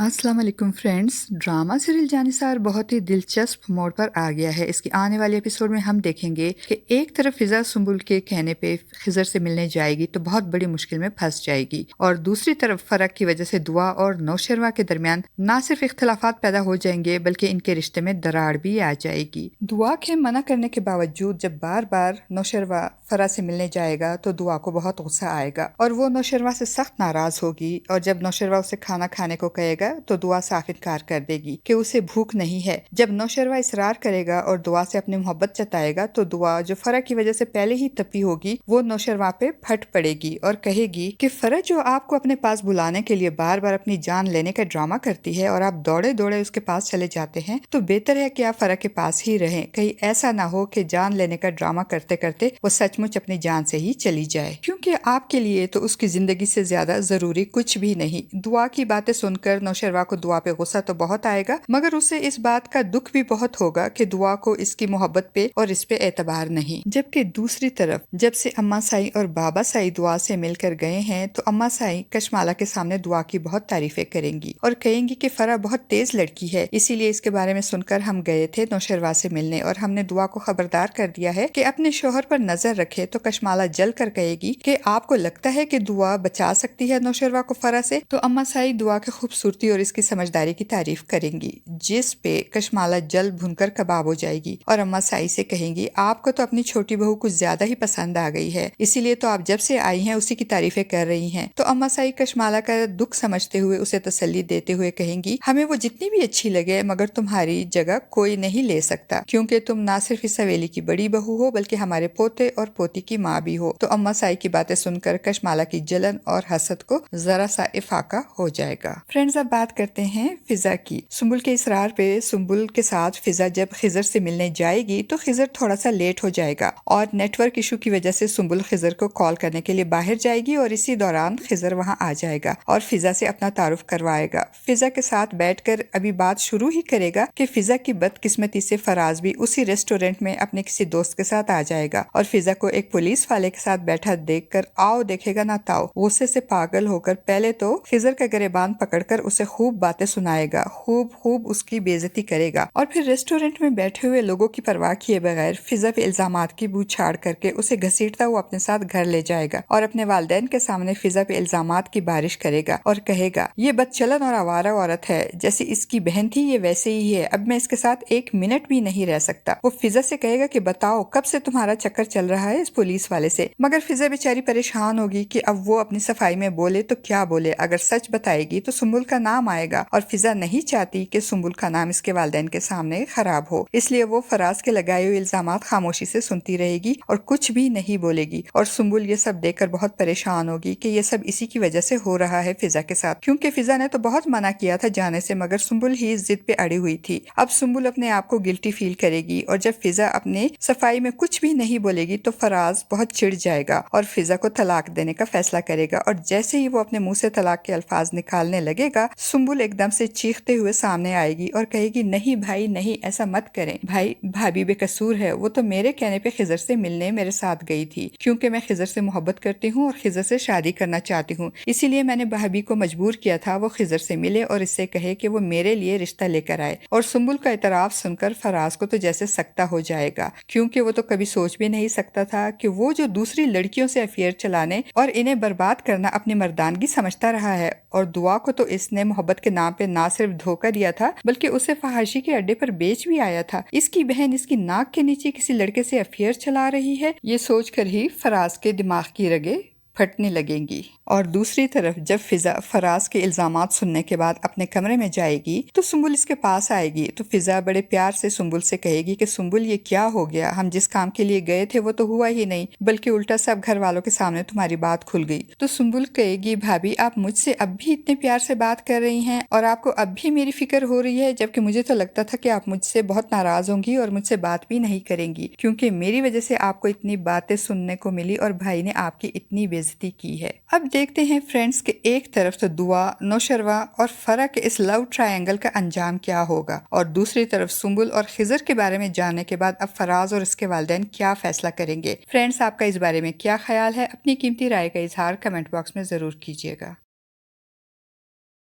अस्सलाम वालेकुम friends. Drama serial Jannisar बहुत ही दिलचस्प मोड़ पर आ गया है। इसके आने वाले एपिसोड में हम देखेंगे कि एक तरफ फिजा सुंबुल के कहने पे खिजर से मिलने जाएगी तो बहुत बड़ी मुश्किल में फंस जाएगी, और दूसरी तरफ फरक की वजह से दुआ और नौशरवा के दरमियान ना सिर्फ इख्तलाफात पैदा हो जाएंगे बल्कि इनके रिश्ते में दरार भी आ जाएगी। दुआ के मना करने के बावजूद जब बार बार नौशरवा फरा से मिलने जाएगा तो दुआ को बहुत गुस्सा आएगा और वो नौशरवा से सख्त नाराज होगी, और जब नौशरवा उसे खाना खाने को कहेगा तो दुआ साफ इनकार कर देगी कि उसे भूख नहीं है। जब नौशरवा इसरार करेगा और दुआ से अपनी मोहब्बत जताएगा तो दुआ, जो फरा की वजह से पहले ही तपी होगी, वो नौशरवा पे फट पड़ेगी और कहेगी कि फरा जो आपको अपने पास बुलाने के लिए बार बार अपनी जान लेने का ड्रामा करती है और आप दौड़े दौड़े उसके पास चले जाते हैं, तो बेहतर है कि आप फरा के पास ही रहें। कहीं ऐसा ना हो कि जान लेने का ड्रामा करते करते वो सचमुच अपनी जान से ही चली जाए, क्योंकि आपके लिए तो उसकी जिंदगी से ज्यादा जरूरी कुछ भी नहीं। दुआ की बातें सुनकर नौशरवा को दुआ पे गुस्सा तो बहुत आएगा, मगर उसे इस बात का दुख भी बहुत होगा कि दुआ को इसकी मोहब्बत पे और इस पे एतबार नहीं। जबकि दूसरी तरफ जब से अम्मा साई और बाबा साई दुआ से मिलकर गए हैं तो अम्मा साई कशमाला के सामने दुआ की बहुत तारीफें करेंगी और कहेंगी कि फरा बहुत तेज लड़की है, इसीलिए इसके बारे में सुनकर हम गए थे नौशरवा से मिलने और हमने दुआ को खबरदार कर दिया है कि अपने शोहर पर नजर रखे। तो कशमाला जल कर कहेगी कि आपको लगता है कि दुआ बचा सकती है नौशरवा को फरा से? तो अम्मा साई दुआ की खूबसूरती और इसकी समझदारी की तारीफ करेंगी, जिस पे कशमाला जल भुनकर कबाब हो जाएगी और अम्मा साई से कहेंगी आपको तो अपनी छोटी बहू कुछ ज्यादा ही पसंद आ गई है, इसीलिए तो आप जब से आई हैं उसी की तारीफें कर रही हैं। तो अम्मा साई कशमाला का दुख समझते हुए उसे तसल्ली देते हुए कहेंगी हमें वो जितनी भी अच्छी लगे मगर तुम्हारी जगह कोई नहीं ले सकता, क्योंकि तुम ना सिर्फ इस हवेली की बड़ी बहू हो बल्कि हमारे पोते और पोती की माँ भी हो। तो अम्मा साई की बातें सुनकर कशमाला की जलन और हसद को जरा सा इफाका हो जाएगा। फ्रेंड्स, अब बात करते हैं फिजा की। सुंबुल के इसरार पे सुंबुल के साथ फिजा जब खिजर से मिलने जाएगी तो खिजर थोड़ा सा लेट हो जाएगा और नेटवर्क इशू की वजह से सुंबुल खिजर को कॉल करने के लिए बाहर जाएगी और इसी दौरान खिजर वहां आ जाएगा और फिजा से अपना तारुफ करवाएगा। फिजा के साथ बैठकर अभी बात शुरू ही करेगा कि फिजा की बदकिस्मती से फराज भी उसी रेस्टोरेंट में अपने किसी दोस्त के साथ आ जाएगा और फिजा को एक पुलिस वाले के साथ बैठा देखकर आओ देखेगा ना ताओ गुस्से से पागल होकर पहले तो खिजर का गिरेबान पकड़कर उसे खूब बातें सुनाएगा, खूब उसकी बेइज्जती करेगा और फिर रेस्टोरेंट में बैठे हुए लोगों की परवाह किए बगैर फिजा पे इल्जामात की बूछाड़ करके उसे घसीटता हुआ अपने साथ घर ले जाएगा और अपने वालिदैन के सामने फिजा पे इल्जामात की बारिश करेगा और कहेगा ये बदचलन और आवारा औरत है, जैसी इसकी बहन थी ये वैसे ही है, अब मैं इसके साथ एक मिनट भी नहीं रह सकता। वो फिजा से कहेगा कि बताओ कब से तुम्हारा चक्कर चल रहा है इस पुलिस वाले से, मगर फिजा बेचारी परेशान होगी कि अब वो अपनी सफाई में बोले तो क्या बोले। अगर सच बताएगी तो सुंबुल का नाम आएगा और फिजा नहीं चाहती कि सुंबुल का नाम इसके वालिदैन के सामने खराब हो, इसलिए वो फराज के लगाए हुए इल्जामात खामोशी से सुनती रहेगी और कुछ भी नहीं बोलेगी। और सुंबुल ये सब देखकर बहुत परेशान होगी कि ये सब इसी की वजह से हो रहा है फिजा के साथ, क्योंकि फिजा ने तो बहुत मना किया था जाने से मगर सुंबुल ही इस जिद पे अड़ी हुई थी। अब सुंबुल अपने आप को गिल्टी फील करेगी और जब फिजा अपने सफाई में कुछ भी नहीं बोलेगी तो फराज बहुत चिढ़ जाएगा और फिजा को तलाक देने का फैसला करेगा और जैसे ही वो अपने मुंह से तलाक के अल्फाज निकालने लगेगा सुंबुल एकदम से चीखते हुए सामने आएगी और कहेगी नहीं भाई नहीं, ऐसा मत करें भाई, भाभी बेकसूर है, वो तो मेरे कहने पे खिजर से मिलने मेरे साथ गई थी, क्योंकि मैं खिजर से मोहब्बत करती हूँ और खिजर से शादी करना चाहती हूँ, इसीलिए मैंने भाभी को मजबूर किया था वो खिजर से मिले और इससे कहे कि वो मेरे लिए रिश्ता लेकर आए। और सुंबुल का इतराफ सुनकर फराज को तो जैसे सकता हो जाएगा, क्योंकि वो तो कभी सोच भी नहीं सकता था कि वो जो दूसरी लड़कियों से अफेयर चलाने और इन्हें बर्बाद करना अपनी मर्दानगी समझता रहा है, और दुआ को तो इसने मोहब्बत के नाम पे ना सिर्फ धोखा दिया था बल्कि उसे फहाशी के अड्डे पर बेच भी आया था। इसकी बहन इसकी नाक के नीचे किसी लड़के से अफेयर चला रही है, ये सोचकर ही फराज के दिमाग की रगें फटने लगेंगी। और दूसरी तरफ जब फिजा फराज के इल्जामात सुनने के बाद अपने कमरे में जाएगी तो सुंबुल इसके पास आएगी। तो फिजा बड़े प्यार से सुंबुल से कहेगी कि सुंबुल ये क्या हो गया, हम जिस काम के लिए गए थे वो तो हुआ ही नहीं, बल्कि उल्टा सब घर वालों के सामने तुम्हारी बात खुल गई। तो सुंबुल कहेगी भाभी आप मुझसे अब भी इतने प्यार से बात कर रही हैं और आपको अब भी मेरी फिक्र हो रही है, जबकि मुझे तो लगता था कि आप मुझसे बहुत नाराज होंगी और मुझसे बात भी नहीं करेंगी, क्योंकि मेरी वजह से आपको इतनी बातें सुनने को मिली और भाई ने आपकी इतनी बेइज्जती की है। अब देखते हैं फ्रेंड्स कि एक तरफ तो दुआ, नौशरवा और फरा के इस लव ट्रायंगल का अंजाम क्या होगा और दूसरी तरफ सुंबुल और खिजर के बारे में जानने के बाद अब फराज और इसके वालिदैन क्या फैसला करेंगे। फ्रेंड्स, आपका इस बारे में क्या ख्याल है? अपनी कीमती राय का इजहार कमेंट बॉक्स में जरूर कीजिएगा।